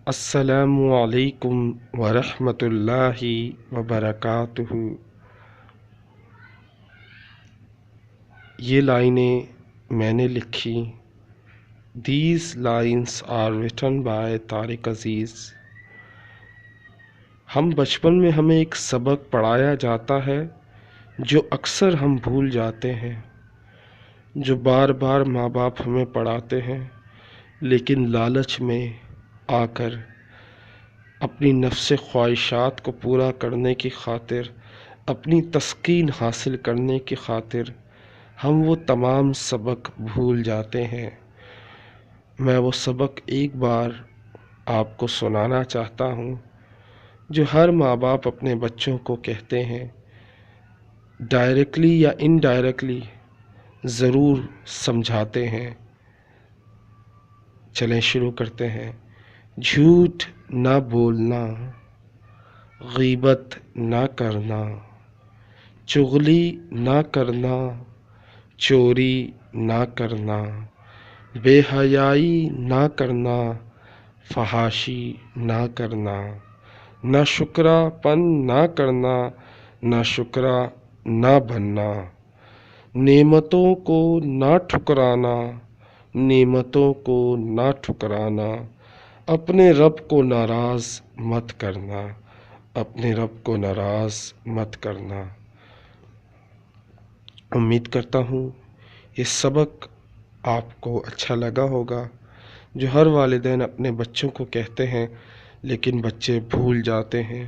السلام علیکم ورحمۃ اللہ وبرکاتہ۔ یہ لائنیں میں نے لکھی۔ These lines are written by Tariq عزیز۔ ہم بچپن میں ہمیں ایک سبق پڑھایا جاتا ہے جو اکثر ہم بھول جاتے ہیں، جو بار بار ماں باپ ہمیں پڑھاتے ہیں، لیکن لالچ میں آ کر اپنی نفس خواہشات کو پورا کرنے کی خاطر، اپنی تسکین حاصل کرنے کی خاطر ہم وہ تمام سبق بھول جاتے ہیں۔ میں وہ سبق ایک بار آپ کو سنانا چاہتا ہوں جو ہر ماں باپ اپنے بچوں کو کہتے ہیں، ڈائریکٹلی یا انڈائریکٹلی ضرور سمجھاتے ہیں۔ چلیں شروع کرتے ہیں۔ جھوٹ نہ بولنا، غیبت نہ کرنا، چغلی نہ کرنا، چوری نہ کرنا، بے حیائی نہ کرنا، فحاشی نہ کرنا، ناشکرا پن نہ کرنا، ناشکرا نہ بننا، نعمتوں کو نہ ٹھکرانا، نعمتوں کو نہ ٹھکرانا، اپنے رب کو ناراض مت کرنا، اپنے رب کو ناراض مت کرنا۔ امید کرتا ہوں یہ سبق آپ کو اچھا لگا ہوگا، جو ہر والدین اپنے بچوں کو کہتے ہیں لیکن بچے بھول جاتے ہیں۔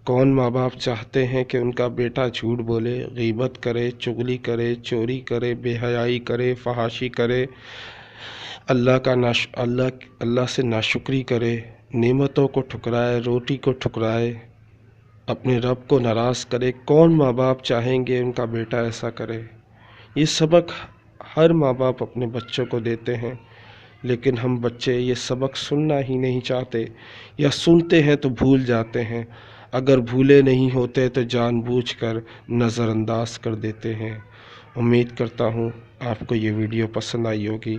کون ماں باپ چاہتے ہیں کہ ان کا بیٹا جھوٹ بولے، غیبت کرے، چغلی کرے، چوری کرے، بے حیائی کرے، فحاشی کرے، اللہ سے ناشکری کرے، نعمتوں کو ٹھکرائے، روٹی کو ٹھکرائے، اپنے رب کو ناراض کرے؟ کون ماں باپ چاہیں گے ان کا بیٹا ایسا کرے؟ یہ سبق ہر ماں باپ اپنے بچوں کو دیتے ہیں، لیکن ہم بچے یہ سبق سننا ہی نہیں چاہتے، یا سنتے ہیں تو بھول جاتے ہیں۔ اگر بھولے نہیں ہوتے تو جان بوجھ کر نظر انداز کر دیتے ہیں۔ امید کرتا ہوں آپ کو یہ ویڈیو پسند آئی ہوگی۔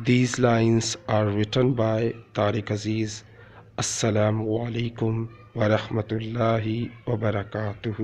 These lines are written by Tariq عزیز۔ السلام علیکم ورحمۃ اللہ وبرکاتہ۔